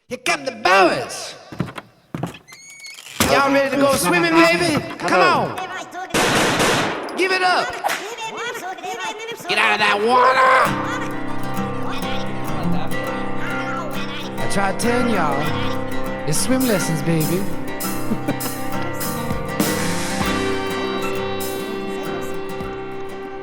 Here come the boys. Y'all ready to go swimming, baby? Come on. Give it up. Get out of that water. I tried telling y'all, it's swim lessons, baby.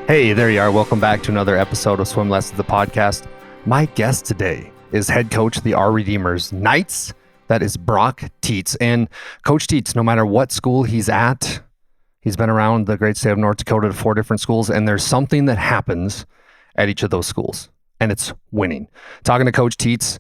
Hey, there you are. Welcome back to another episode of Swim Lessons, the podcast. My guest today is head coach of the Our Redeemers Knights. That is Brock Teets. And Coach Teets, no matter what school he's at, he's been around the great state of North Dakota to 4 different schools, and there's something that happens at each of those schools, and it's winning. Talking to Coach Teets,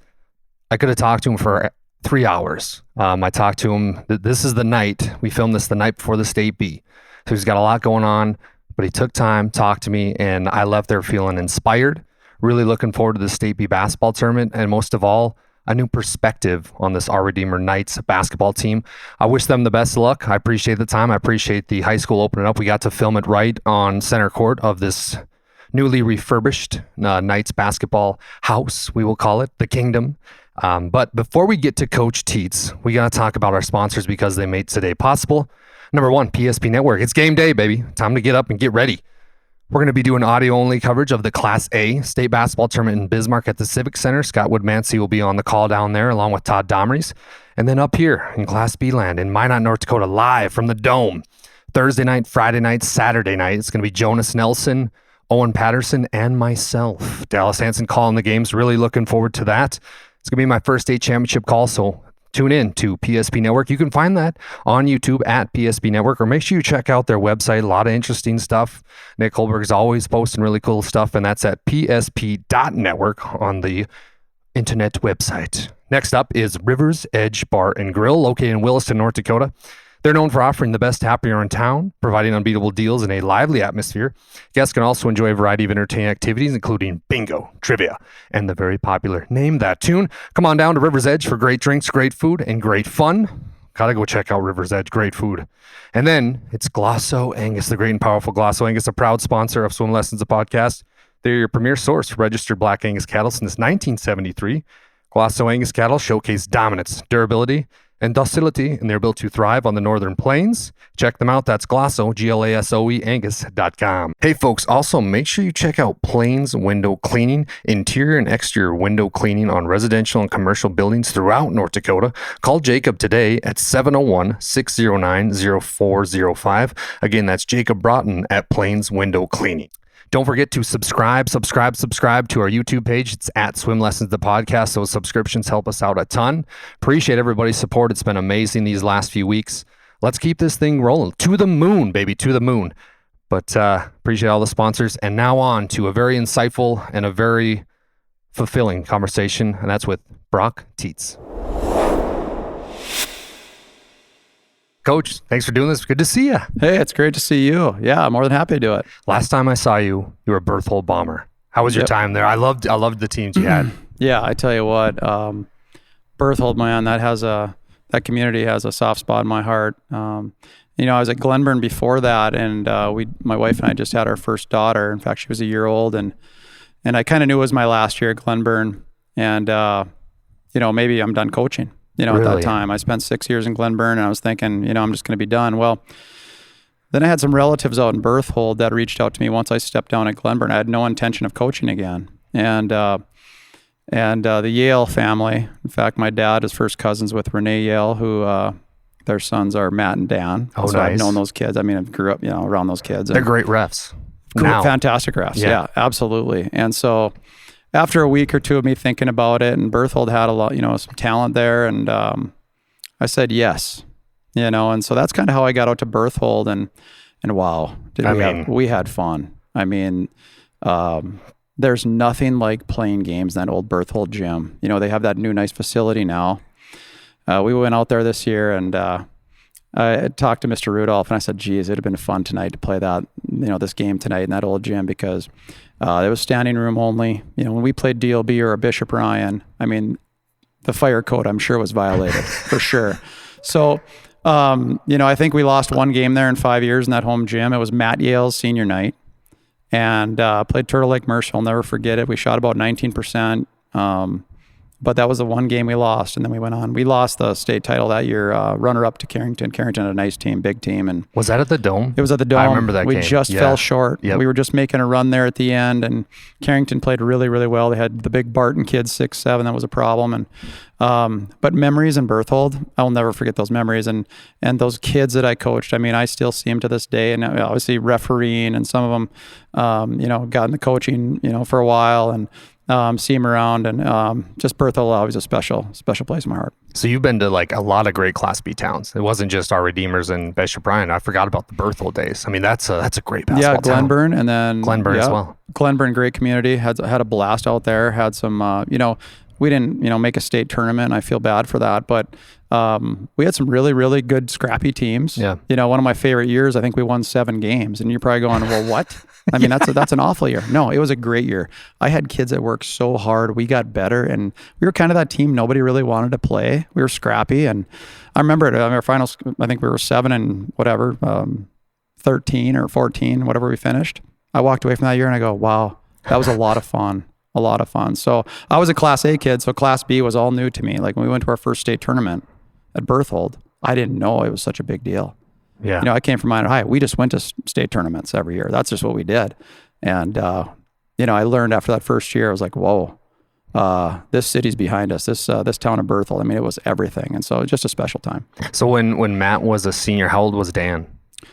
I could have talked to him for 3 hours. I talked to him. This is the night. We filmed this the night before the state B. So he's got a lot going on, but he took time, talked to me, and I left there feeling inspired, really looking forward to the state B basketball tournament, and most of all, a new perspective on this Our Redeemer Knights basketball team. I wish them the best of luck. I appreciate the time. I appreciate the high school opening up. We got to film it right on center court of this newly refurbished Knights basketball house, we will call it, the Kingdom. But before we get to Coach Teets, we got to talk about our sponsors because they made today possible. Number one, PSP Network. It's game day, baby. Time to get up and get ready. We're going to be doing audio-only coverage of the Class A state basketball tournament in Bismarck at the Civic Center. Scott Woodmansey will be on the call down there along with Todd Domries. And then up here in Class B land in Minot, North Dakota, live from the Dome. Thursday night, Friday night, Saturday night. It's going to be Jonas Nelson, Owen Patterson, and myself. Dallas Hansen calling the games. Really looking forward to that. It's going to be my first state championship call, so tune in to PSP Network. You can find that on YouTube at PSP Network, or make sure you check out their website. A lot of interesting stuff. Nick Holberg is always posting really cool stuff, and that's at psp.network on the internet website. Next up is River's Edge Bar and Grill, located in Williston, North Dakota. They're known for offering the best happy hour in town, providing unbeatable deals in a lively atmosphere. Guests can also enjoy a variety of entertaining activities, including bingo, trivia, and the very popular Name That Tune. Come on down to River's Edge for great drinks, great food, and great fun. Gotta go check out River's Edge, great food. And then it's Glosso Angus, the great and powerful Glosso Angus, a proud sponsor of Swim Lessons, a podcast. They're your premier source for registered Black Angus cattle since 1973. Glosso Angus cattle showcase dominance, durability, and docility, and they're built to thrive on the northern plains. Check them out. That's Glosso, Glasoe, Angus.com. Hey folks, also make sure you check out Plains Window Cleaning, interior and exterior window cleaning on residential and commercial buildings throughout North Dakota. Call Jacob today at 701-609-0405. Again, that's Jacob Broughton at Plains Window Cleaning. Don't forget to subscribe to our YouTube page. It's at Swim Lessons, the podcast. Those subscriptions help us out a ton. Appreciate everybody's support. It's been amazing these last few weeks. Let's keep this thing rolling. To the moon, baby, to the moon. But appreciate all the sponsors. And now on to a very insightful and a very fulfilling conversation, and that's with Brock Teets. Coach, thanks for doing this. Good to see you. Hey, it's great to see you. Yeah, I'm more than happy to do it. Last time I saw you, you were a Berthold bomber. How was your time there? I loved the teams you had. Yeah, I tell you what, Berthold, man, that community has a soft spot in my heart. I was at Glenburn before that, and my wife and I just had our first daughter. In fact, she was a year old, and I kind of knew it was my last year at Glenburn, and maybe I'm done coaching. Really? At that time, I spent 6 years in Glenburn, and I was thinking, I'm just going to be done. Well, then I had some relatives out in Berthold that reached out to me once I stepped down at Glenburn. I had no intention of coaching again. And the Yale family, in fact, my dad is first cousins with Renee Yale, who their sons are Matt and Dan. Oh, so nice. I've known those kids. I mean, I grew up, around those kids. They're great refs. Fantastic refs. Yeah, absolutely. And so after a week or two of me thinking about it, and Berthold had a lot, some talent there, and I said yes, and so that's kind of how I got out to Berthold, and wow, we had fun. I mean, there's nothing like playing games in that old Berthold gym. They have that new nice facility now. We went out there this year, and I talked to Mr. Rudolph, and I said, geez, it'd have been fun tonight to play that, this game tonight in that old gym, because it was standing room only. When we played DLB or a Bishop Ryan, I mean, the fire code, I'm sure, was violated for sure. So, I think we lost one game there in 5 years in that home gym. It was Matt Yale's senior night, and played Turtle Lake Mercer. I'll never forget it. We shot about 19%. But that was the one game we lost, and then we went on. We lost the state title that year, runner-up to Carrington. Carrington had a nice team, big team. And was that at the Dome? It was at the Dome. I remember that we game. just fell short. Yep. We were just making a run there at the end, and Carrington played really, really well. They had the big Barton kids, 6'7". That was a problem. And but memories in Berthold, I'll never forget those memories. And those kids that I coached, I mean, I still see them to this day. And obviously refereeing, and some of them, got in the coaching, for a while, and see him around, and just Berthold always a special place in my heart. So you've been to like a lot of great Class B towns. It wasn't just our Redeemers and Bishop Bryan. I forgot about the Berthold days. I mean, that's a great basketball town. Glenburn, and then Glenburn as well. Glenburn, great community. Had a blast out there. Had some, we didn't, make a state tournament. I feel bad for that, but we had some really, really good scrappy teams. Yeah. One of my favorite years, I think we won 7 games, and you're probably going, well, what? I mean, that's an awful year. No, it was a great year. I had kids that worked so hard. We got better, and we were kind of that team nobody really wanted to play. We were scrappy, and I remember at our finals, I think we were 7 and whatever, 13 or 14, whatever we finished. I walked away from that year and I go, wow, that was a lot of fun. A lot of fun. So I was a Class A kid, so Class B was all new to me. Like when we went to our first state tournament at Berthold, I didn't know it was such a big deal. Yeah. I came from Minot High. We just went to state tournaments every year. That's just what we did. And, I learned after that first year, I was like, whoa, this city's behind us. This town of Berthold, I mean, it was everything. And so it was just a special time. So when Matt was a senior, how old was Dan?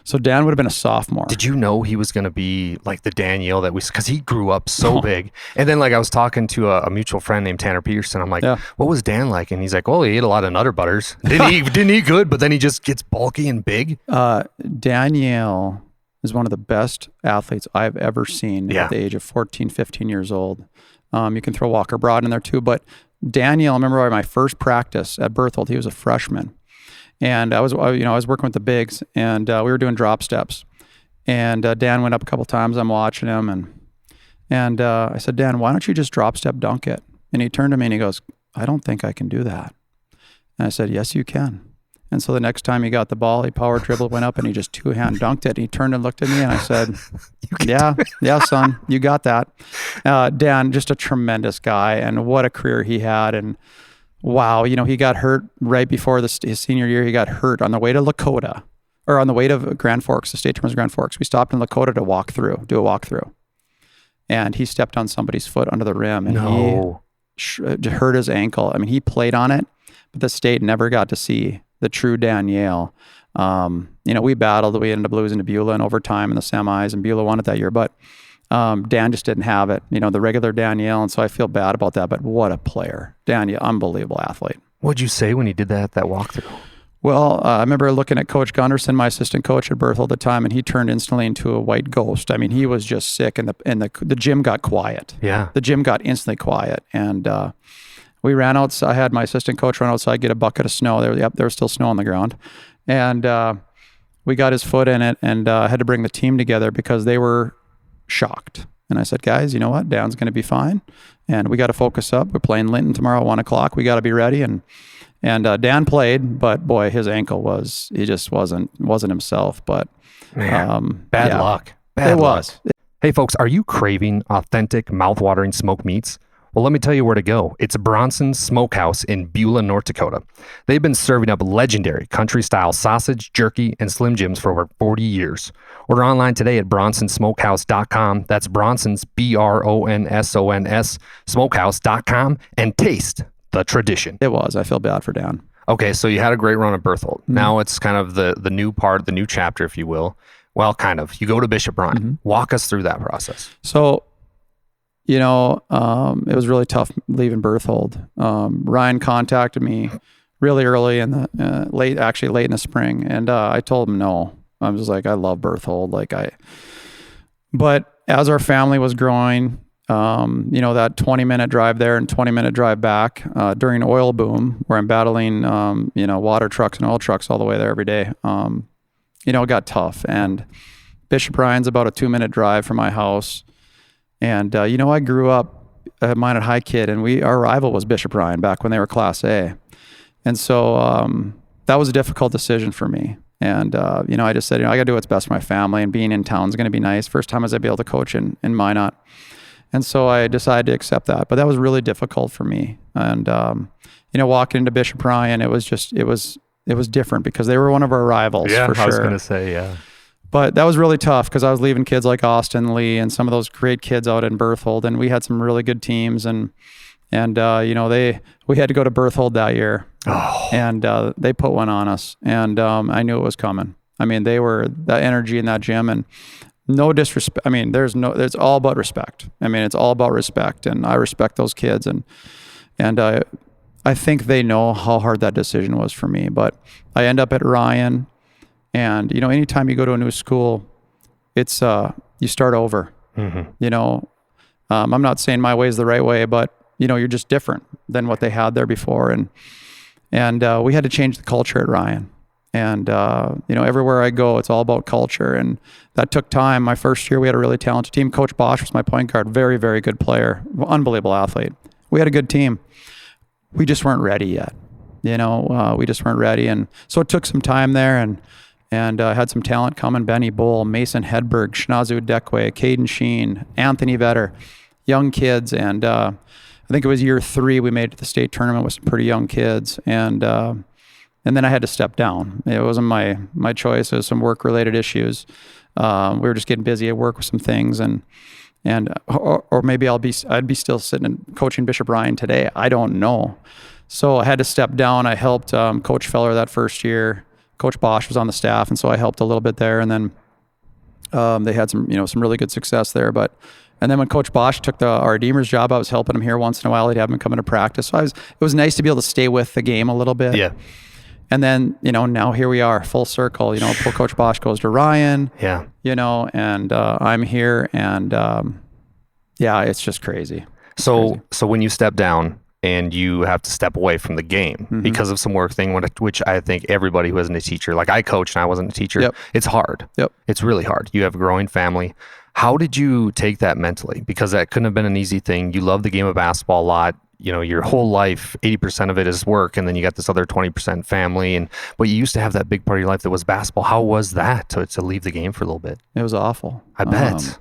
So Dan would have been a sophomore. Did you know he was going to be like the Daniel because he grew up so big. And then like I was talking to a mutual friend named Tanner Peterson. I'm like, what was Dan like? And he's like, well, he ate a lot of Nutter Butters. Didn't eat good, but then he just gets bulky and big. Danielle is one of the best athletes I've ever seen at the age of 14, 15 years old. You can throw Walker Broad in there too. But Danielle, I remember my first practice at Berthold, he was a freshman. And I was working with the bigs, and we were doing drop steps. And Dan went up a couple times. I'm watching him, and I said, Dan, why don't you just drop step dunk it? And he turned to me and he goes, I don't think I can do that. And I said, yes, you can. And so the next time he got the ball, he power dribbled, went up, and he just 2-hand dunked it. And he turned and looked at me, and I said, yeah, son, you got that. Dan, just a tremendous guy, and what a career he had. And wow, he got hurt right before his senior year. He got hurt on the way to Lakota, or on the way to Grand Forks, the state tournament of Grand Forks. We stopped in Lakota to do a walkthrough. And he stepped on somebody's foot under the rim, and he hurt his ankle. I mean, he played on it, but the state never got to see the true Danielle. We battled. We ended up losing to Beulah in overtime in the semis, and Beulah won it that year. But Dan just didn't have it, the regular Danielle, and so I feel bad about that, but what a player. Danielle, unbelievable athlete. What'd you say when he did that walkthrough? Well, I remember looking at Coach Gunderson, my assistant coach at Berthold at the time, and he turned instantly into a white ghost. I mean, he was just sick, and the gym got quiet. Yeah. The gym got instantly quiet, and we ran outside. I had my assistant coach run outside, get a bucket of snow. There was still snow on the ground, and we got his foot in it, and had to bring the team together because they were shocked. And I said, guys, you know what? Dan's going to be fine. And we got to focus up. We're playing Linton tomorrow at 1:00. We got to be ready. And Dan played, but boy, his ankle he just wasn't himself. But bad luck. It was. Hey folks, are you craving authentic, mouthwatering smoked meats? Well, let me tell you where to go. It's Bronson's Smokehouse in Beulah, North Dakota. They've been serving up legendary country-style sausage, jerky, and Slim Jims for over 40 years. Order online today at bronsonsmokehouse.com. That's Bronson's, Bronsons, smokehouse.com, and taste the tradition. It was. I feel bad for Dan. Okay, so you had a great run at Berthold. Mm-hmm. Now it's kind of the new part, the new chapter, if you will. Well, kind of. You go to Bishop Bryan. Mm-hmm. Walk us through that process. So, it was really tough leaving Berthold. Ryan contacted me really early in the late in the spring, and I told him no. I was like, I love Berthold, but as our family was growing, that 20-minute drive there and 20-minute drive back during oil boom, where I'm battling, water trucks and oil trucks all the way there every day. It got tough, and Bishop Bryan's about a 2-minute drive from my house. And, I grew up a Minot High kid, and our rival was Bishop Bryan back when they were Class A. And so that was a difficult decision for me. And, I just said, I got to do what's best for my family, and being in town is going to be nice. First time I was able to coach in Minot. And so I decided to accept that, but that was really difficult for me. And, walking into Bishop Ryan, it was different because they were one of our rivals, for sure. I was going to say, yeah. But that was really tough because I was leaving kids like Austin Lee and some of those great kids out in Berthold, and we had some really good teams, and we had to go to Berthold that year, and they put one on us, and I knew it was coming. I mean, they were that energy in that gym, and no disrespect. I mean, it's all about respect. I mean, it's all about respect, and I respect those kids, and I think they know how hard that decision was for me. But I end up at Ryan, and anytime you go to a new school, it's you start over. Mm-hmm. I'm not saying my way is the right way, but you're just different than what they had there before, and we had to change the culture at Ryan. And, everywhere I go, it's all about culture. And that took time. My first year, we had a really talented team. Coach Bosch was my point guard. Very, very good player. Unbelievable athlete. We had a good team. We just weren't ready yet. We just weren't ready. And so it took some time there, and had some talent coming. Benny Bull, Mason Hedberg, Shnazu Dekwe, Caden Sheen, Anthony Vetter, young kids. And I think it was year 3 we made it to the state tournament with some pretty young kids. And then I had to step down. It wasn't my choice. It was some work-related issues. We were just getting busy at work with some things, or maybe I'd be still sitting and coaching Bishop Ryan today. I don't know. So I had to step down. I helped Coach Feller that first year. Coach Bosch was on the staff, and so I helped a little bit there. And then they had some really good success there. And then when Coach Bosch took our Redeemers job, I was helping him here once in a while. He'd have him come into practice. So it was nice to be able to stay with the game a little bit. Yeah. And then, now here we are, full circle. Coach Bosch goes to Ryan. Yeah. And I'm here, and it's just crazy. So when you step down and you have to step away from the game Mm-hmm. because of some work thing, which I think everybody who isn't a teacher, like I coached and I wasn't a teacher, Yep. It's hard. Yep. It's really hard. You have a growing family. How did you take that mentally? Because that couldn't have been an easy thing. You love the game of basketball a lot. Your whole life, 80% of it is work, and then you got this other 20% family. But you used to have that big part of your life that was basketball. How was that to leave the game for a little bit? It was awful. I bet.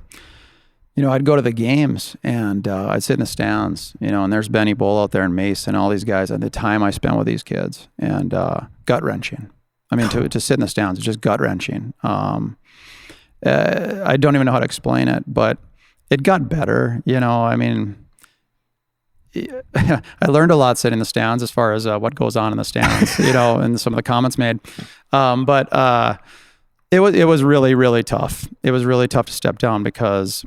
I'd go to the games, and I'd sit in the stands, and there's Benny Bull out there and Mason and all these guys, and the time I spent with these kids, and gut-wrenching. I mean, to sit in the stands, it's just gut-wrenching. I don't even know how to explain it, but it got better. I learned a lot sitting in the stands as far as what goes on in the stands, and some of the comments made. But it was really, really tough. It was really tough to step down because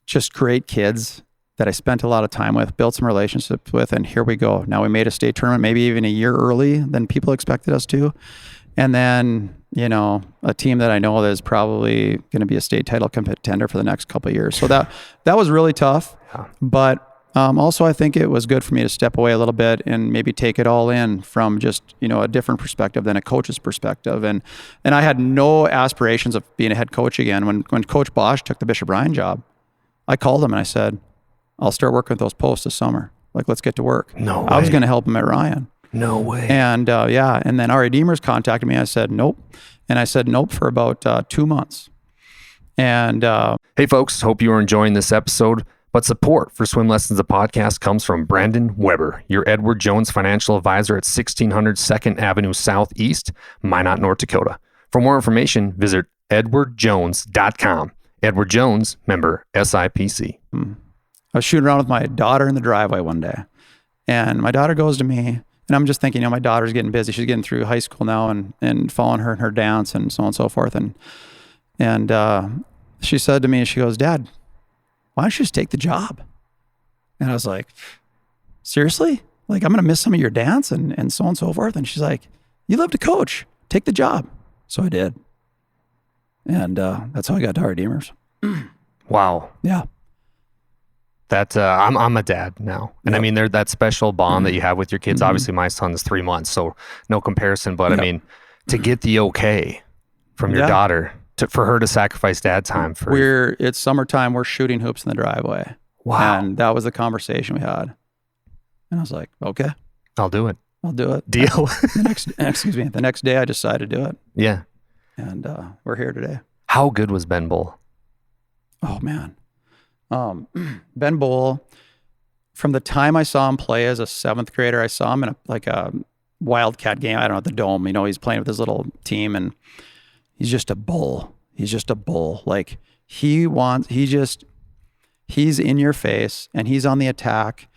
just great kids that I spent a lot of time with, built some relationships with, and here we go. Now we made a state tournament, maybe even a year early than people expected us to. And then, a team that I know that is probably going to be a state title contender for the next couple of years. So that was really tough. Yeah. But also, I think it was good for me to step away a little bit and maybe take it all in from just, a different perspective than a coach's perspective. And I had no aspirations of being a head coach again. When Coach Bosch took the Bishop Ryan job, I called him and I said, I'll start working with those posts this summer. Like, let's get to work. No way. I was going to help him at Ryan. No way. And and then our Redeemers contacted me. I said, nope. And I said, nope for about 2 months. And hey, folks, hope you are enjoying this episode. But support for Swim Lessons, the podcast, comes from Brandon Weber, your Edward Jones financial advisor at 1600 2nd Avenue Southeast, Minot, North Dakota. For more information, visit edwardjones.com. Edward Jones, member SIPC. I was shooting around with my daughter in the driveway one day, and my daughter goes to me, and I'm just thinking, my daughter's getting busy. She's getting through high school now and following her in her dance and so on and so forth. And she said to me, she goes, Dad, why don't you just take the job? And I was like, seriously? Like, I'm going to miss some of your dance and so on and so forth. And she's like, you love to coach. Take the job. So I did. And that's how I got to our Redeemers. Wow. Yeah. That I'm a dad now. And yep. I mean, there's that special bond that you have with your kids. Obviously, my son's 3 months, so no comparison. But I mean, to get the okay from your daughter, for her to sacrifice dad time for it's summertime, we're shooting hoops in the driveway. Wow. And that was the conversation we had. And I was like, okay, I'll do it. Deal. The next day I decided to do it. Yeah. And we're here today. How good was Ben Bull? Oh man. Ben Bowl, from the time I saw him play as a 7th grader, I saw him in a Wildcat game. I don't know, at the Dome. He's playing with his little team, and he's just a bull. He's just a bull. Like he's in your face and he's on the attack.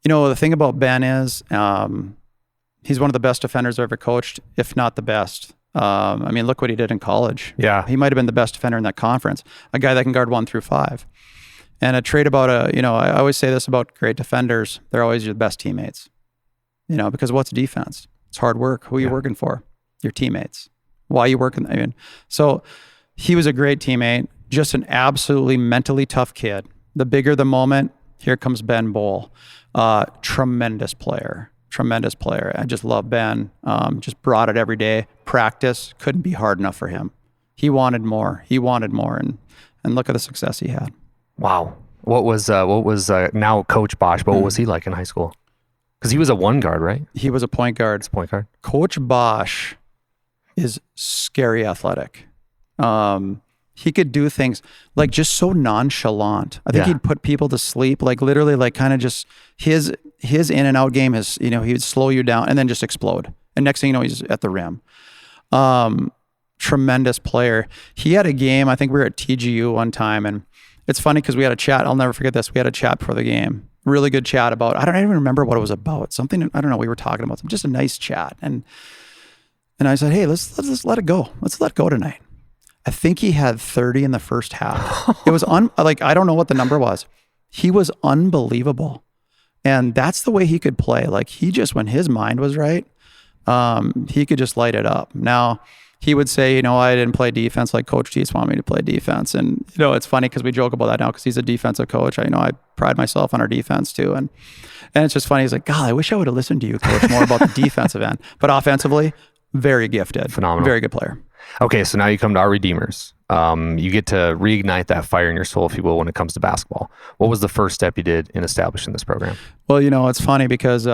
The thing about Ben is, he's one of the best defenders I've ever coached, if not the best. Look what he did in college. Yeah. He might've been the best defender in that conference, a guy that can guard 1 through 5. And a trait about I always say this about great defenders, they're always your best teammates, because what's defense? It's hard work. Who are you working for? Your teammates. Why are you working? So he was a great teammate, just an absolutely mentally tough kid. The bigger the moment, here comes Ben Bowl. Tremendous player. I just love Ben. Just brought it every day. Practice couldn't be hard enough for him. He wanted more. And look at the success he had. Wow. What was now Coach Bosch, but what was he like in high school? Because he was a 1 guard, right? He was a point guard. Point guard. Coach Bosch is scary athletic. He could do things like just so nonchalant. I think he'd put people to sleep, like literally, like kind of just his in and out game is, he would slow you down and then just explode. And next thing you know, he's at the rim. Tremendous player. He had a game, I think we were at TGU one time, and it's funny because we had a chat. I'll never forget this. We had a chat before the game. Really good chat about, I don't even remember what it was about. Something, I don't know, we were talking about just a nice chat. And I said, hey, let's let it go. Let's let go tonight. I think he had 30 in the first half. It was I don't know what the number was. He was unbelievable. And that's the way he could play. Like he just, when his mind was right, he could just light it up. Now he would say, I didn't play defense like Coach Teets wanted me to play defense. And, it's funny because we joke about that now because he's a defensive coach. I pride myself on our defense too. And it's just funny. He's like, God, I wish I would have listened to you, Coach, more about the defensive end. But offensively, very gifted. Phenomenal. Very good player. Okay, so now you come to our Redeemers. You get to reignite that fire in your soul, if you will, when it comes to basketball. What was the first step you did in establishing this program? Well, it's funny because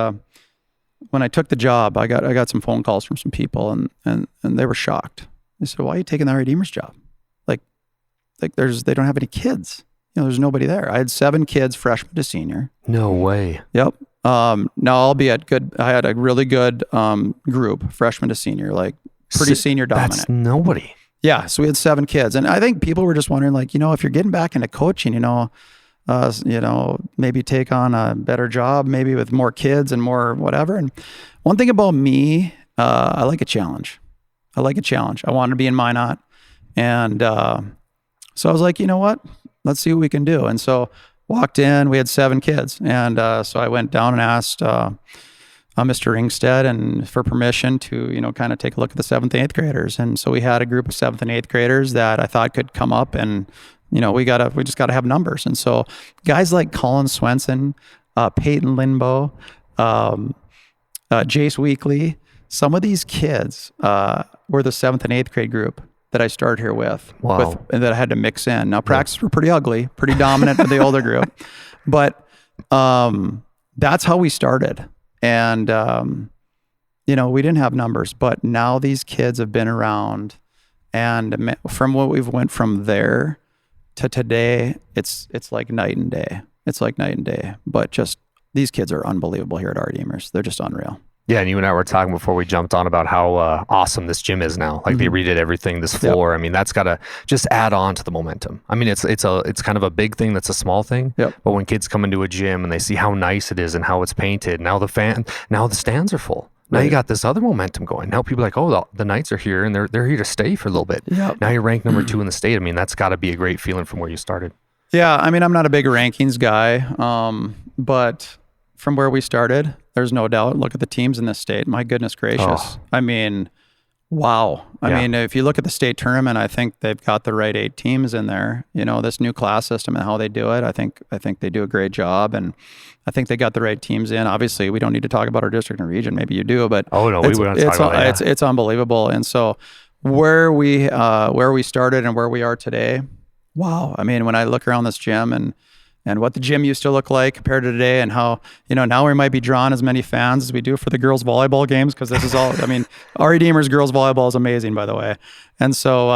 when I took the job, I got some phone calls from some people, and they were shocked. They said, "Why are you taking the Redeemers job? Like they don't have any kids. There's nobody there." I had 7 kids, freshman to senior. No way. Yep. Now, albeit good, I had a really good group, freshman to senior, like pretty senior dominant. That's nobody. Yeah. So we had 7 kids. And I think people were just wondering, like, if you're getting back into coaching, maybe take on a better job, maybe with more kids and more whatever. And one thing about me, I like a challenge. I wanted to be in Minot. And so I was like, you know what? Let's see what we can do. And so walked in, we had 7 kids. And so I went down and asked Mr. Ingstead and for permission to, kind of take a look at the 7th and 8th graders. And so we had a group of 7th and 8th graders that I thought could come up and, we just gotta have numbers. And so guys like Colin Swenson, Peyton Linbo, Jace Weekly, some of these kids were the 7th and 8th grade group that I started here with, and that I had to mix in. Now practices were pretty ugly, pretty dominant with the older group, but that's how we started. And, we didn't have numbers, but now these kids have been around, and from what we've went from there to today, it's like night and day. But just these kids are unbelievable here at our Redeemers. They're just unreal. Yeah, and you and I were talking before we jumped on about how awesome this gym is now. Like they redid everything, this floor. Yep. That's got to just add on to the momentum. It's kind of a big thing that's a small thing. Yep. But when kids come into a gym and they see how nice it is and how it's painted, now the stands are full. Now you got this other momentum going. Now people are like, oh, the Knights are here and they're here to stay for a little bit. Yep. Now you're ranked number 2 in the state. That's got to be a great feeling from where you started. Yeah, I'm not a big rankings guy, but from where we started, there's no doubt. Look at the teams in this state. My goodness gracious. Oh. Wow. If you look at the state tournament, I think they've got the right 8 teams in there. This new class system and how they do it, I think they do a great job, and I think they got the right teams in. Obviously, we don't need to talk about our district and region. Maybe you do, but we were going to talk about that. It's unbelievable. And so where we started and where we are today, wow. When I look around this gym and and what the gym used to look like compared to today, and how, now we might be drawing as many fans as we do for the girls volleyball games, because this is all, our Redeemers girls volleyball is amazing, by the way. And so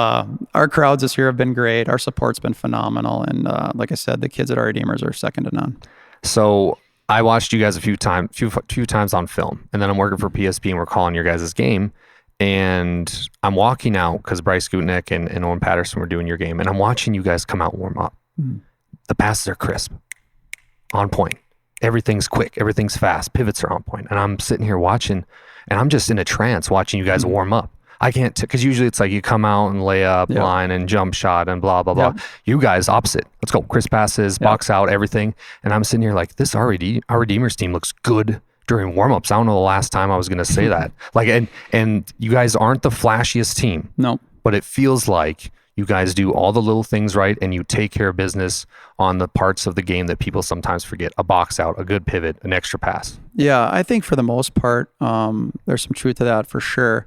our crowds this year have been great. Our support's been phenomenal. And like I said, the kids at our Redeemers are second to none. So I watched you guys a few times on film, and then I'm working for PSP and we're calling your guys' game. And I'm walking out because Bryce Gutnick and Owen Patterson were doing your game, and I'm watching you guys come out and warm up. The passes are crisp, on point. Everything's quick. Everything's fast. Pivots are on point. And I'm sitting here watching, and I'm just in a trance watching you guys warm up. I can't, because usually it's like you come out and lay up line and jump shot and blah, blah, blah. You guys, opposite. Let's go. Crisp passes, box out, everything. And I'm sitting here like, this our Redeemers team looks good during warm-ups. I don't know the last time I was going to say that. Like, and you guys aren't the flashiest team. No. But it feels like you guys do all the little things right, and you take care of business on the parts of the game that people sometimes forget. A box out, a good pivot, an extra pass. Yeah, I think for the most part, there's some truth to that for sure.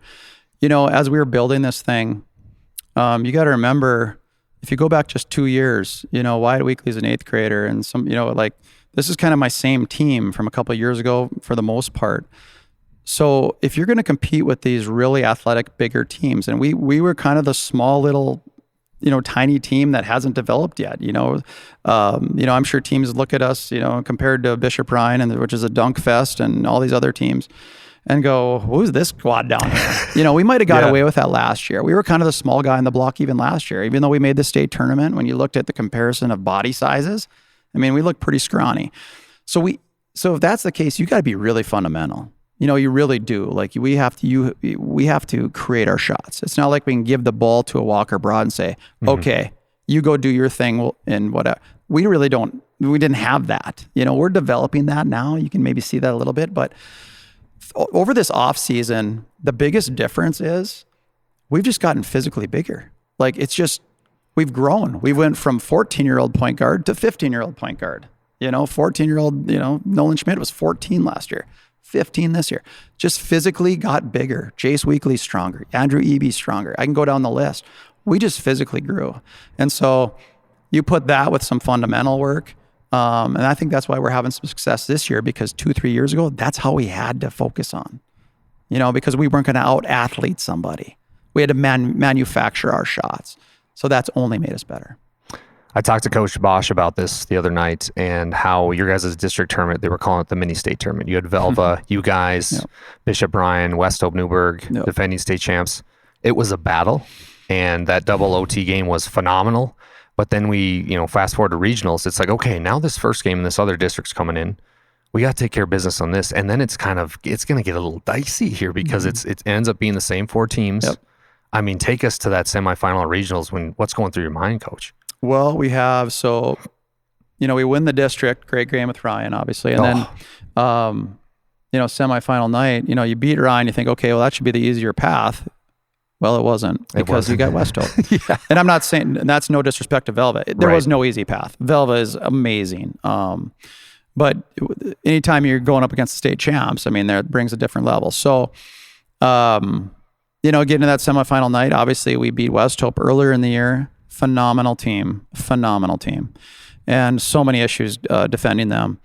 As we were building this thing, you got to remember, if you go back just 2 years, Wyatt Weekly's an 8th grader, and this is kind of my same team from a couple of years ago for the most part. So if you're going to compete with these really athletic, bigger teams, and we were kind of the small little, tiny team that hasn't developed yet, I'm sure teams look at us, compared to Bishop Ryan, which is a dunk fest, and all these other teams, and go, who's this squad down here? We might have got away with that last year. We were kind of the small guy in the block even last year, even though we made the state tournament. When you looked at the comparison of body sizes, we look pretty scrawny. So if that's the case, you got to be really fundamental. You really do. Like we have to create our shots. It's not like we can give the ball to a Walker Broad and say, okay, you go do your thing and whatever. We really don't. We didn't have that. We're developing that now. You can maybe see that a little bit, but over this off season, the biggest difference is we've just gotten physically bigger. Like we've grown. We went from 14-year-old point guard to 15-year-old point guard. 14-year-old, Nolan Schmidt was 14 last year, 15 this year. Just physically got bigger. Jace Weekly's stronger. Andrew Eby's stronger. I can go down the list. We just physically grew. And so you put that with some fundamental work, and I think that's why we're having some success this year, because 2-3 years ago, that's how we had to focus on, because we weren't going to out-athlete somebody. We had to manufacture our shots. So that's only made us better. I talked to Coach Bosch about this the other night, and how your guys' district tournament, they were calling it the mini state tournament. You had Velva, you guys, Bishop Ryan, West Hope Newburgh, defending state champs. It was a battle, and that double OT game was phenomenal. But then we, fast forward to regionals, it's like, okay, now this first game and this other district's coming in. We got to take care of business on this. And then it's going to get a little dicey here, because it ends up being the same 4 teams. Yep. Take us to that semifinal regionals. What's going through your mind, Coach? Well, we have, we win the district, great game with Ryan, obviously. And then, semifinal night, you beat Ryan, you think, okay, well, that should be the easier path. Well, it wasn't, because you got West Hope. And I'm not saying, and that's no disrespect to Velva. There was no easy path. Velva is amazing. But anytime you're going up against the state champs, that brings a different level. So, getting to that semifinal night, obviously we beat West Hope earlier in the year. Phenomenal team. And so many issues defending them.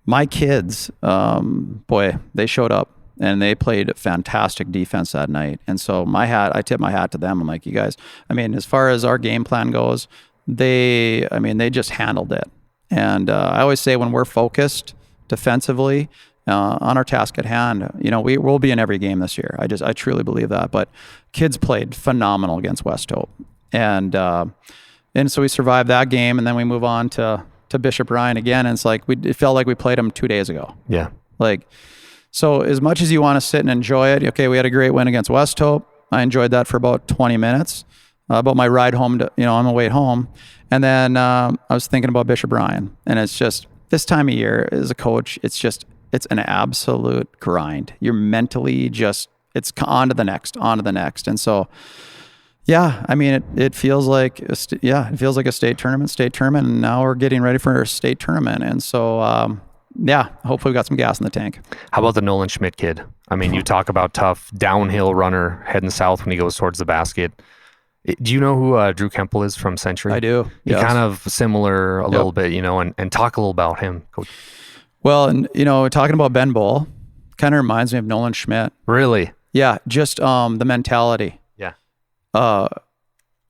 My kids, they showed up. And they played fantastic defense that night. And so I tip my hat to them. I'm like, you guys, as far as our game plan goes, they just handled it. And I always say, when we're focused defensively on our task at hand, we will be in every game this year. I truly believe that. But kids played phenomenal against West Hope. And so we survived that game, and then we move on to Bishop Ryan again. And it's like, it felt like we played them 2 days ago. Yeah. So as much as you want to sit and enjoy it, okay, we had a great win against West Hope. I enjoyed that for about 20 minutes, about my ride home on my way home. And then I was thinking about Bishop Ryan. And it's just, this time of year as a coach, it's an absolute grind. You're mentally it's on to the next. And so, it feels like a state tournament, and now we're getting ready for our state tournament. And so, hopefully we got some gas in the tank. How about the Nolan Schmidt kid? You talk about tough downhill runner heading south when he goes towards the basket. Do you know who Drew Kemple is from Century? I do. He kind of similar a little bit, and talk a little about him, Coach. Well, and talking about Ben Bull, kind of reminds me of Nolan Schmidt. Really? Yeah, just the mentality. Yeah.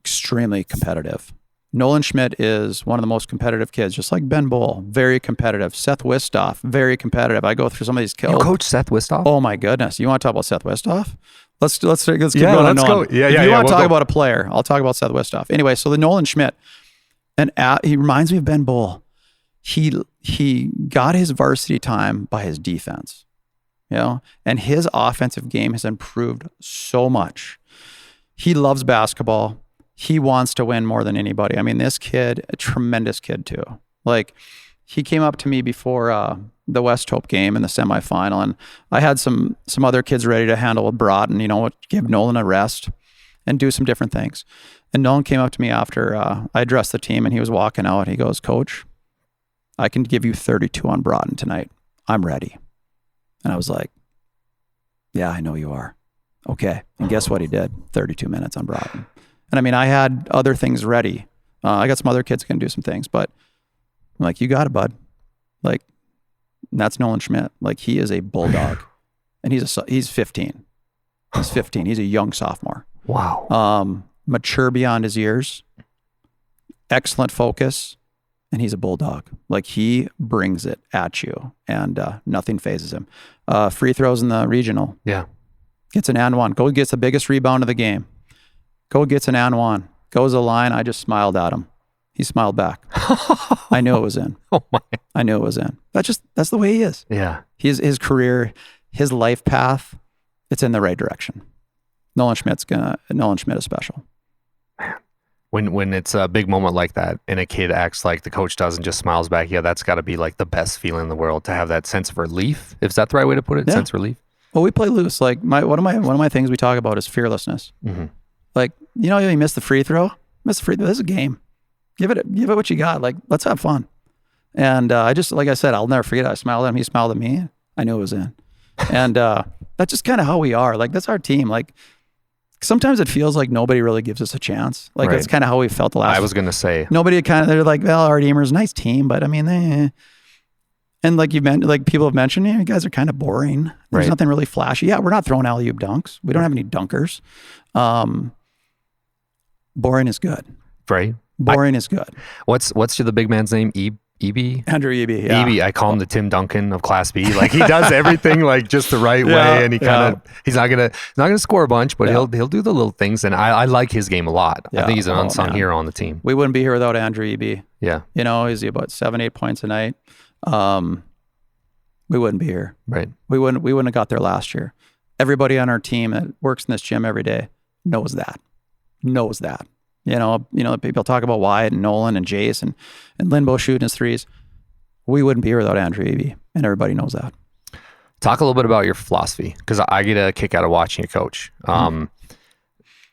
Extremely competitive. Nolan Schmidt is one of the most competitive kids, just like Ben Bull, very competitive. Seth Wistoff, very competitive. I go through some of these kills. You coach Seth Wistoff? Oh my goodness. You want to talk about Seth Wistoff? Let's keep going. Let's go. Yeah, if you want to talk go. about a player, I'll talk about Seth Wistoff. Anyway, so the Nolan Schmidt, and he reminds me of Ben Bull. He got his varsity time by his defense, and his offensive game has improved so much. He loves basketball. He wants to win more than anybody. I mean, this kid, a tremendous kid too. Like, he came up to me before the West Hope game in the semifinal, and I had some other kids ready to handle with Broughton, give Nolan a rest and do some different things. And Nolan came up to me after I addressed the team, and he was walking out. He goes, "Coach, I can give you 32 on Broughton tonight. I'm ready." And I was like, "Yeah, I know you are." Okay. And guess what he did? 32 minutes on Broughton. And I mean, I had other things ready. I got some other kids can do some things, but I'm like, "You got it, bud." Like, that's Nolan Schmidt. Like, he is a bulldog, and he's 15. He's 15. He's a young sophomore. Wow. Mature beyond his years, excellent focus, and he's a bulldog. Like, he brings it at you, and nothing phases him. Free throws in the regional. Yeah. Gets an and one. Gets the biggest rebound of the game. Gets an and one. Goes the line. I just smiled at him. He smiled back. I knew it was in. Oh my! I knew it was in. That's the way he is. Yeah. His career, his life path, it's in the right direction. Nolan Schmidt is special. Man, when it's a big moment like that, and a kid acts like the coach does and just smiles back, that's got to be like the best feeling in the world, to have that sense of relief. Is that the right way to put it? Yeah. Sense of relief. Well, we play loose. Like, one of my things we talk about is fearlessness. Mm-hmm. Like, you missed the free throw. This is a game. Give it what you got. Like, let's have fun. And I just, like I said, I'll never forget it. I smiled at him. He smiled at me. I knew it was in. And that's just kind of how we are. Like, that's our team. Like, sometimes it feels like nobody really gives us a chance. Like, right. That's kind of how we felt the last. I was going to say. They're like, well, our Redeemers, nice team, but I mean, and like people have mentioned, you guys are kind of boring. There's nothing really flashy. Yeah, we're not throwing alley-oop dunks. We don't have any dunkers. Boring is good. Right. Boring is good. What's the big man's name? Eby? Andrew Eby, yeah. Eby, I call him the Tim Duncan of Class B. Like, he does everything like just the right way, and he's not gonna score a bunch, but he'll do the little things, and I like his game a lot. I think he's an unsung hero on the team. We wouldn't be here without Andrew Eby. Yeah. He's about 7-8 points a night. We wouldn't be here. Right. We wouldn't have got there last year. Everybody on our team that works in this gym every day knows that. People talk about Wyatt and Nolan and Jace and Linbo shooting his threes. We wouldn't be here without Andrew Eby, and everybody knows that. Talk a little bit about your philosophy, because I get a kick out of watching you coach.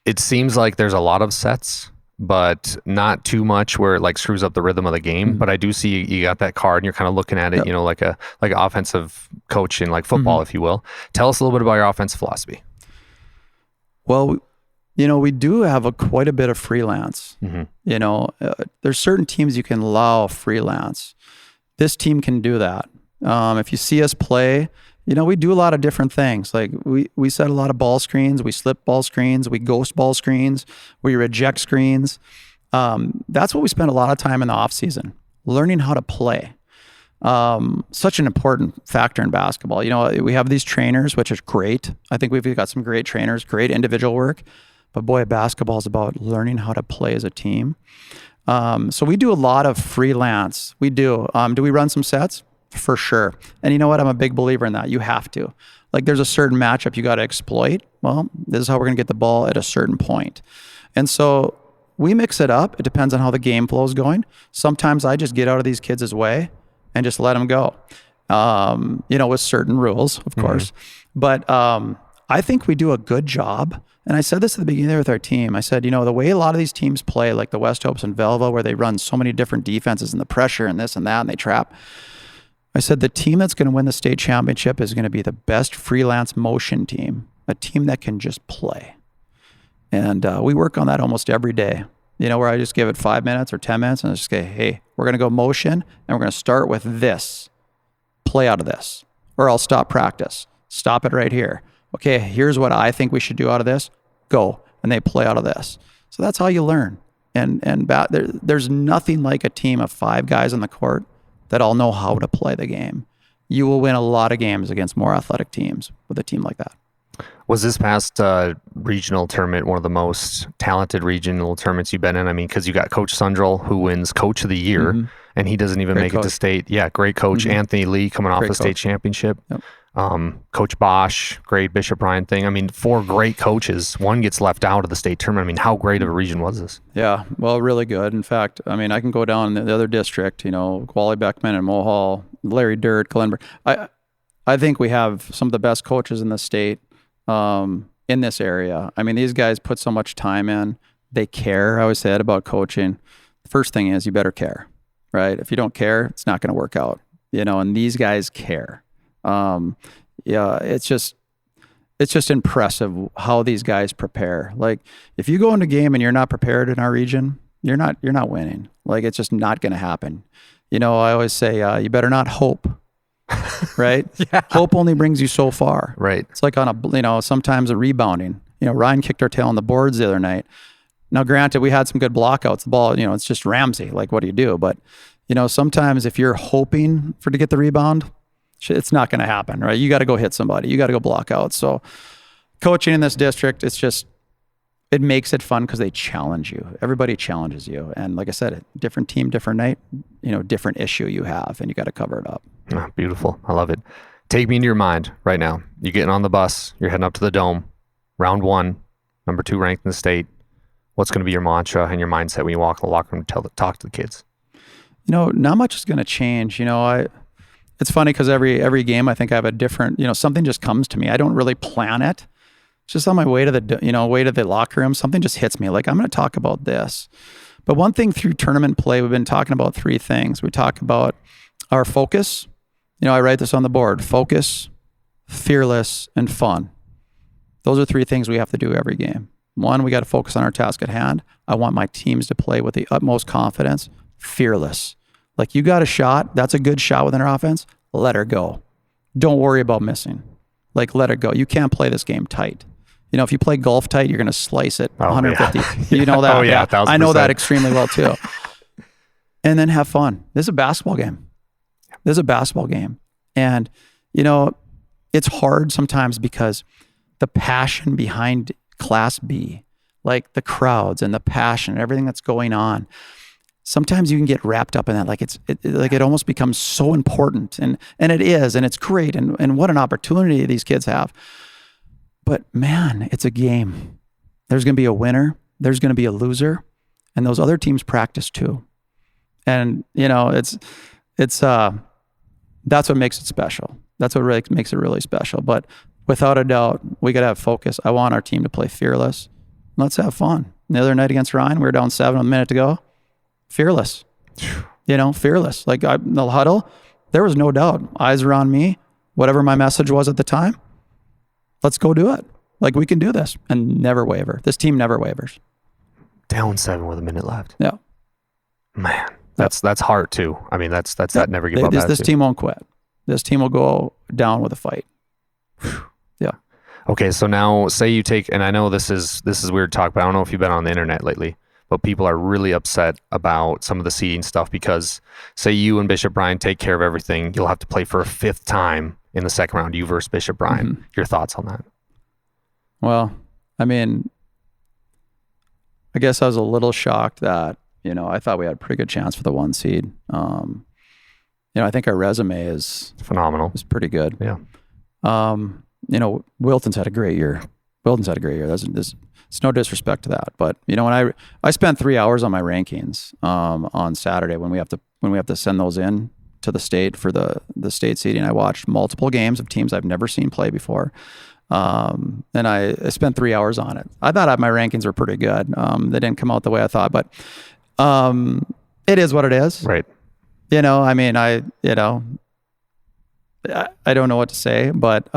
It seems like there's a lot of sets, but not too much where it like screws up the rhythm of the game. But I do see you got that card, and you're kind of looking at it, like an offensive coach in like football, if you will. Tell us a little bit about your offensive philosophy. Well, we do have quite a bit of freelance. There's certain teams you can allow freelance. This team can do that. If you see us play, we do a lot of different things. Like, we set a lot of ball screens, we slip ball screens, we ghost ball screens, we reject screens. That's what we spend a lot of time in the off season, learning how to play. Such an important factor in basketball. We have these trainers, which is great. I think we've got some great trainers, great individual work. But boy, basketball is about learning how to play as a team. So we do a lot of freelance. We do. Do we run some sets? For sure. And you know what? I'm a big believer in that. You have to. Like, there's a certain matchup you got to exploit. Well, this is how we're going to get the ball at a certain point. And so we mix it up. It depends on how the game flow is going. Sometimes I just get out of these kids' way and just let them go, with certain rules, of course. But I think we do a good job. And I said this at the beginning with our team. I said, the way a lot of these teams play, like the West Hopes and Velva, where they run so many different defenses and the pressure and this and that, and they trap. I said, the team that's going to win the state championship is going to be the best freelance motion team, a team that can just play. And we work on that almost every day, where I just give it 5 minutes or 10 minutes and I just say, hey, we're going to go motion and we're going to start with this, play out of this, or I'll stop practice. Stop it right here. Okay, here's what I think we should do out of this. Go. And they play out of this. So that's how you learn. And there's nothing like a team of 5 guys on the court that all know how to play the game. You will win a lot of games against more athletic teams with a team like that. Was this past regional tournament one of the most talented regional tournaments you've been in? I mean, because you got Coach Sundrell, who wins Coach of the Year, and he doesn't even make it to state. Yeah, great coach. Anthony Lee coming off the state championship. Yep. Coach Bosch, great Bishop Ryan thing. I mean, 4 great coaches. One gets left out of the state tournament. I mean, how great of a region was this? Yeah, well, really good. In fact, I mean, I can go down the other district, Wally Beckman and Mohall, Larry Dirt, Glenberg. I think we have some of the best coaches in the state. In this area. I mean, these guys put so much time in. They care. I always said about coaching, the first thing is you better care, right? If you don't care, it's not going to work out, and these guys care. It's just impressive how these guys prepare. Like, if you go into a game and you're not prepared in our region, you're not winning. Like, it's just not going to happen. I always say, you better not hope. Right? Yeah. Hope only brings you so far. Right. It's like on sometimes a rebounding. Ryan kicked our tail on the boards the other night. Now, granted, we had some good blockouts. The ball, it's just Ramsey. Like, what do you do? But, sometimes if you're hoping to get the rebound, it's not going to happen, right? You got to go hit somebody. You got to go block out. So coaching in this district, it makes it fun because they challenge you. Everybody challenges you. And like I said, different team, different night, different issue you have, and you got to cover it up. Oh, beautiful. I love it. Take me into your mind right now. You're getting on the bus. You're heading up to the Dome. Round 1, number 2 ranked in the state. What's going to be your mantra and your mindset when you walk in the locker room to talk to the kids? Not much is going to change. It's funny because every game I think I have a different, something just comes to me. I don't really plan it. It's just on my way to the locker room, something just hits me. Like, I'm going to talk about this. But one thing through tournament play, we've been talking about 3 things. We talk about our focus. I write this on the board: focus, fearless, and fun. Those are 3 things we have to do every game. 1, we got to focus on our task at hand. I want my teams to play with the utmost confidence. Fearless. Like, you got a shot, that's a good shot within our offense, let her go. Don't worry about missing. Like, let it go. You can't play this game tight. If you play golf tight, you're going to slice it 150. Yeah. You know that? Oh, yeah. I know that extremely well too. And then have fun. This is a basketball game. And, it's hard sometimes because the passion behind Class B, like the crowds and the passion and everything that's going on, sometimes you can get wrapped up in that. Like, it almost becomes so important, and it is, and it's great. And what an opportunity these kids have. But man, it's a game. There's going to be a winner. There's going to be a loser, and those other teams practice too. And that's what makes it special. That's what really makes it really special. But without a doubt, we got to have focus. I want our team to play fearless. Let's have fun. The other night against Ryan, we were down 7 with a minute to go. Fearless. Fearless. Like, the huddle, there was no doubt. Eyes are on me. Whatever my message was at the time, let's go do it. Like, we can do this, and never waver. This team never wavers. Down 7 with a minute left. Yeah. Man, that's hard too. I mean, that's that never give up. This team won't quit. This team will go down with a fight. Yeah. Okay, so now say you take, and I know this is weird talk, but I don't know if you've been on the internet lately, but people are really upset about some of the seeding stuff because say you and Bishop Bryan take care of everything, you'll have to play for a 5th time in the second round, you versus Bishop Bryan. Mm-hmm. Your thoughts on that? Well, I mean, I guess I was a little shocked that, I thought we had a pretty good chance for the 1 seed. I think our resume is phenomenal. It's pretty good. Yeah. Wilton's had a great year. It's no disrespect to that, but when I spent 3 hours on my rankings on Saturday when we have to send those in to the state for the state seeding. I watched multiple games of teams I've never seen play before. And I spent 3 hours on it. I thought my rankings were pretty good. They didn't come out the way I thought, but it is what it is. Right. I don't know what to say, but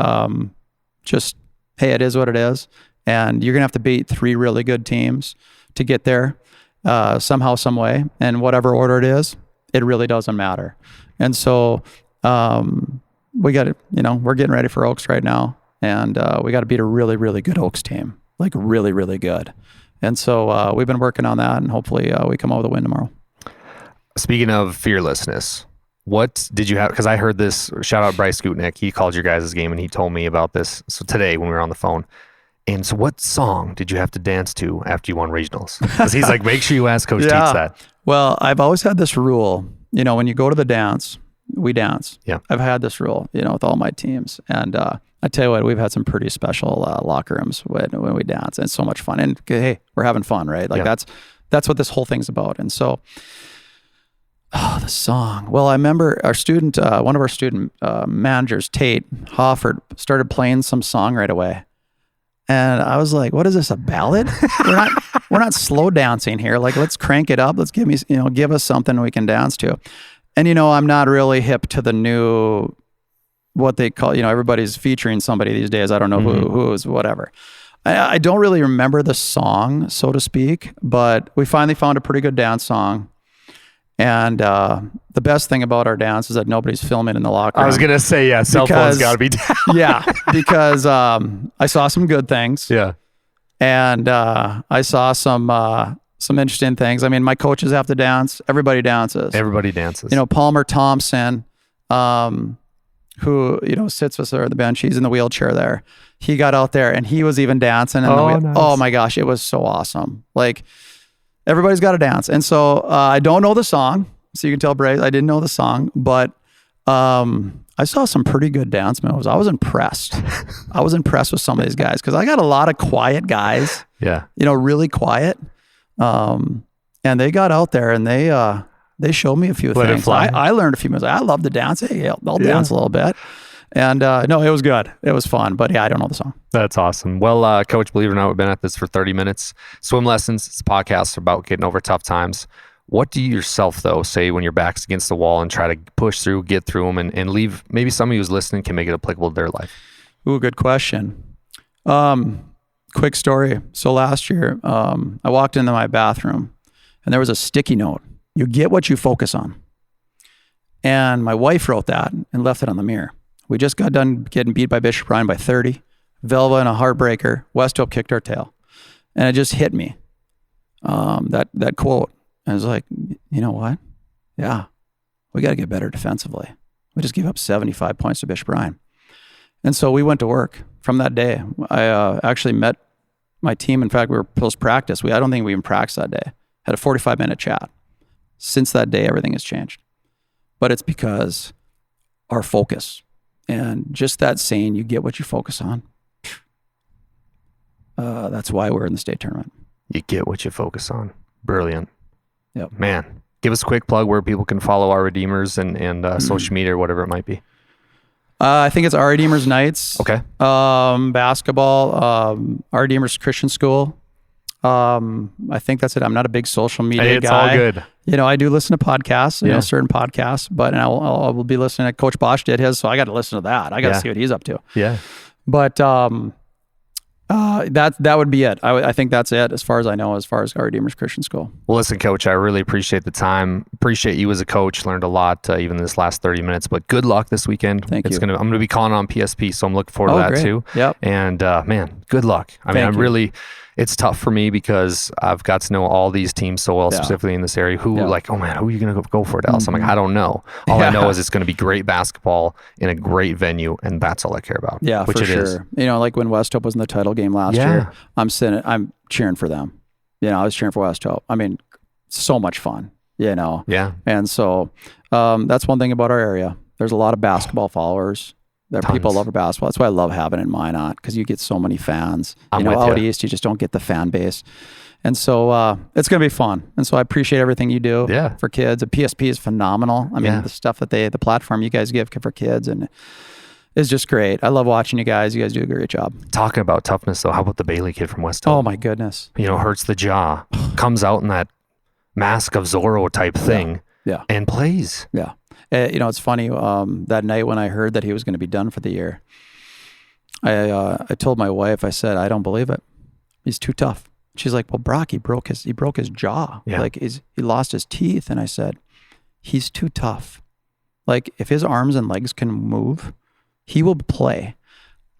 just, hey, it is what it is. And you're going to have to beat 3 really good teams to get there somehow, some way. And whatever order it is, it really doesn't matter. And so we got to, we're getting ready for Oaks right now. And we got to beat a really, really good Oaks team, like really, really good. And so we've been working on that, and hopefully we come out with a win tomorrow. Speaking of fearlessness, what did you have? Because I heard this, shout out Bryce Gutnick. He called your guys' game and he told me about this. So today when we were on the phone. And so what song did you have to dance to after you won regionals? Because he's like, make sure you ask Coach Teets that. Well, I've always had this rule, when you go to the dance, we dance. Yeah. I've had this rule, with all my teams. And I tell you what, we've had some pretty special locker rooms when we dance. And it's so much fun. And hey, we're having fun, right? Like that's what this whole thing's about. And so, the song. Well, I remember our student, one of our student managers, Tate Hofford, started playing some song right away. And I was like, what is this, a ballad? We're not slow dancing here. Like, let's crank it up. Let's give us something we can dance to. And, I'm not really hip to the new, what they call, everybody's featuring somebody these days. I don't know who is whatever. I don't really remember the song, so to speak, but we finally found a pretty good dance song. And the best thing about our dance is that nobody's filming in the locker room. I was going to say, cell phones got to be down. Yeah, because I saw some good things. Yeah. And I saw some interesting things. I mean, my coaches have to dance. Everybody dances. Palmer Thompson, who, sits with her at the bench. He's in the wheelchair there. He got out there and he was even dancing. Nice. Oh my gosh, it was so awesome. Like, everybody's got to dance. And so I don't know the song. So you can tell Bryce, I didn't know the song, but I saw some pretty good dance moves. I was impressed. I was impressed with some of these guys because I got a lot of quiet guys. Yeah. Really quiet. And they got out there and they showed me a few things. I learned a few moves. I love to dance. Hey, I'll dance a little bit. And no, it was good. It was fun. But I don't know the song. That's awesome. Well, Coach, believe it or not, we've been at this for 30 minutes. Swim Lessons, it's a podcast about getting over tough times. What do you yourself, though, say when your back's against the wall and try to push through, get through them, and leave? Maybe somebody who's listening can make it applicable to their life. Ooh, good question. Quick story. So last year, I walked into my bathroom and there was a sticky note. You get what you focus on. And my wife wrote that and left it on the mirror. We just got done getting beat by Bishop Ryan by 30. Velva in a heartbreaker. West Hope kicked our tail. And it just hit me. That quote. I was like, you know what? Yeah, we got to get better defensively. We just gave up 75 points to Bishop Ryan. And so we went to work. From that day, I actually met my team. In fact, we were post practice. I don't think we even practiced that day. Had a 45-minute chat. Since that day, everything has changed. But it's because our focus. And just that saying, you get what you focus on. That's why we're in the state tournament. You get what you focus on. Brilliant. Yep. Man, give us a quick plug where people can follow our Redeemers and social media or whatever it might be. I think it's our Redeemers Nights. Okay. Basketball, our Redeemers Christian School. I think that's it. I'm not a big social media it's guy. All good. I do listen to podcasts, certain podcasts, but I will be listening to Coach Bosch did his, so I got to listen to that. I got to see what he's up to. Yeah. But that would be it. I think that's it as far as I know, as far as our Redeemers Christian School. Well, listen, Coach, I really appreciate the time. Appreciate you as a coach. Learned a lot even this last 30 minutes, but good luck this weekend. Thank you. I'm going to be calling on PSP, so I'm looking forward to that great. too. Yep. And man, good luck. Thank you. It's tough for me because I've got to know all these teams so well, specifically in this area. Who are you going to go for, Dallas? I'm like, I don't know. All I know is it's going to be great basketball in a great venue, and that's all I care about. Yeah, which for it sure. is. Like when West Hope was in the title game last year, I'm cheering for them. I was cheering for West Hope. I mean, so much fun. Yeah. And so that's one thing about our area. There's a lot of basketball followers. People love basketball. That's why I love having it in Minot, because you get so many fans. Out east, you just don't get the fan base. And so it's going to be fun. And so I appreciate everything you do for kids. The PSP is phenomenal. I mean, the stuff that the platform you guys give for kids and is just great. I love watching you guys. You guys do a great job. Talking about toughness, though, how about the Bailey kid from West Hope? Oh, my goodness. Hurts the jaw, comes out in that Mask of Zorro type thing and plays. Yeah. It's funny, that night when I heard that he was going to be done for the year, I told my wife, I said, I don't believe it. He's too tough. She's like, well, Brock, he broke his jaw. Yeah. Like he lost his teeth. And I said, he's too tough. Like if his arms and legs can move, he will play.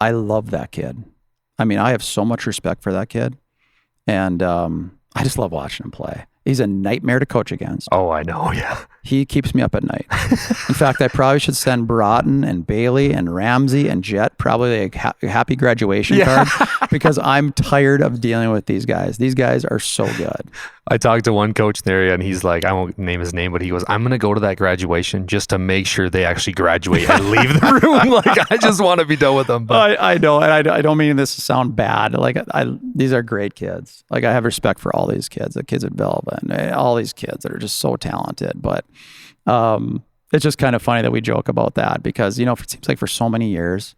I love that kid. I mean, I have so much respect for that kid. And I just love watching him play. He's a nightmare to coach against. Oh, I know. Yeah. He keeps me up at night. In fact, I probably should send Broughton and Bailey and Ramsey and Jet probably a happy graduation card because I'm tired of dealing with these guys. These guys are so good. I talked to one coach in the area and he's like, I won't name his name, but he goes, I'm going to go to that graduation just to make sure they actually graduate and leave the room. Like, I just want to be done with them. But I know. And I don't mean this to sound bad. Like these are great kids. Like I have respect for all these kids, the kids at Velva and all these kids that are just so talented. But it's just kind of funny that we joke about that because, you know, it seems like for so many years,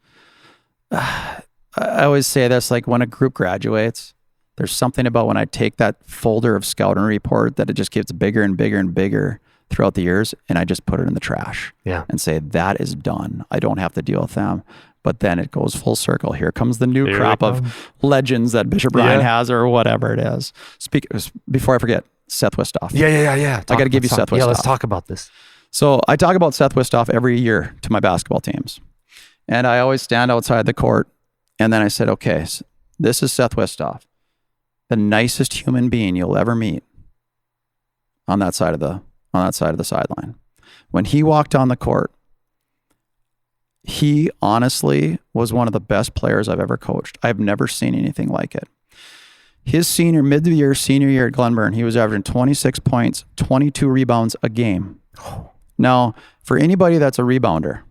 I always say this, like when a group graduates, there's something about when I take that folder of scouting report that it just gets bigger and bigger and bigger throughout the years. And I just put it in the trash and say, that is done. I don't have to deal with them. But then it goes full circle. Here comes the new crop of legends that Bishop Brian has or whatever it is. Before I forget, Seth Wistoff. Yeah. I got to give you Seth Wistoff. Yeah, let's talk about this. So I talk about Seth Wistoff every year to my basketball teams. And I always stand outside the court. And then I said, okay, so this is Seth Wistoff, the nicest human being you'll ever meet on that side of the sideline. When he walked on the court, he honestly was one of the best players I've ever coached. I've never seen anything like it. His mid-year senior year at Glenburn, he was averaging 26 points, 22 rebounds a game. Now, for anybody that's a rebounder,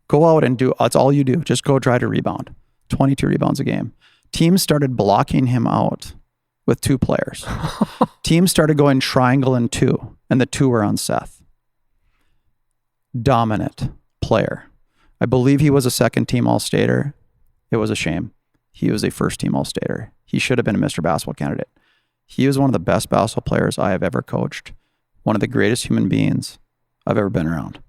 go out and that's all you do. Just go try to rebound. 22 rebounds a game. Teams started blocking him out with 2 players. Teams started going triangle and 2, and the 2 were on Seth. Dominant player. I believe he was a second-team All-Stater. It was a shame. He was a first-team All-Stater. He should have been a Mr. Basketball candidate. He was one of the best basketball players I have ever coached. One of the greatest human beings I've ever been around.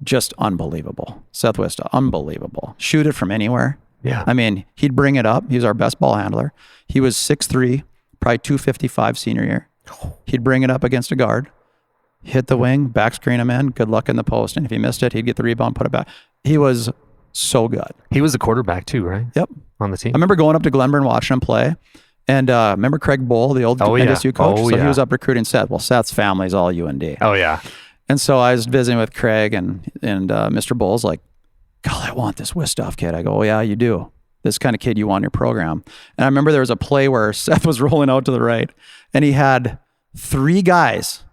Just unbelievable. Seth Wistoff, unbelievable. Shoot it from anywhere. Yeah. I mean, he'd bring it up. He was our best ball handler. He was 6'3", probably 255 senior year. He'd bring it up against a guard, hit the wing, back screen him in, good luck in the post. And if he missed it, he'd get the rebound, put it back. He was so good. He was a quarterback too, right? Yep. On the team. I remember going up to Glenburn watching him play. And remember Craig Bull, the old NSU coach? So he was up recruiting Seth. Well, Seth's family's all UND. Oh, yeah. And so I was visiting with Craig and Mr. Bull's like, God, I want this Wistoff kid. I go, oh, yeah, you do. This kind of kid you want in your program. And I remember there was a play where Seth was rolling out to the right and he had 3 guys,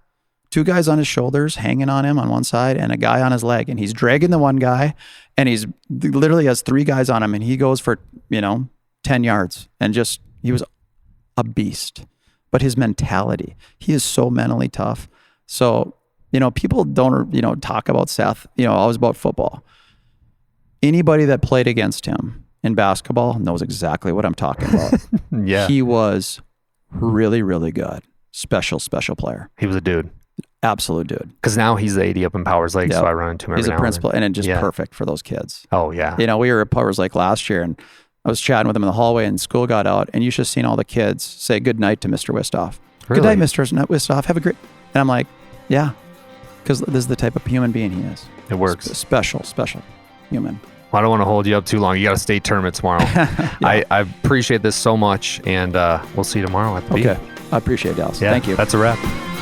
2 guys on his shoulders hanging on him on one side and a guy on his leg. And he's dragging the one guy and he's literally has 3 guys on him and he goes for, 10 yards and just, he was a beast. But his mentality, he is so mentally tough. So, people don't, talk about Seth, always about football. Anybody that played against him in basketball knows exactly what I'm talking about. Yeah. He was really, really good. Special player. He was a dude. Absolute dude. Because now he's the AD up in Powers Lake, so I run into him every He's now a principal, and it's just perfect for those kids. Oh, yeah. We were at Powers Lake last year, and I was chatting with him in the hallway, and school got out, and you should have seen all the kids say good night to Mr. Wistoff. Really? Good night, Mr. Wistoff. Have a great... And I'm like, yeah, because this is the type of human being he is. It works. Special human. Well, I don't want to hold you up too long. You got a state tournament tomorrow. I appreciate this so much, and we'll see you tomorrow at the Okay. I appreciate it, Dallas. Yeah, Thank you. That's a wrap.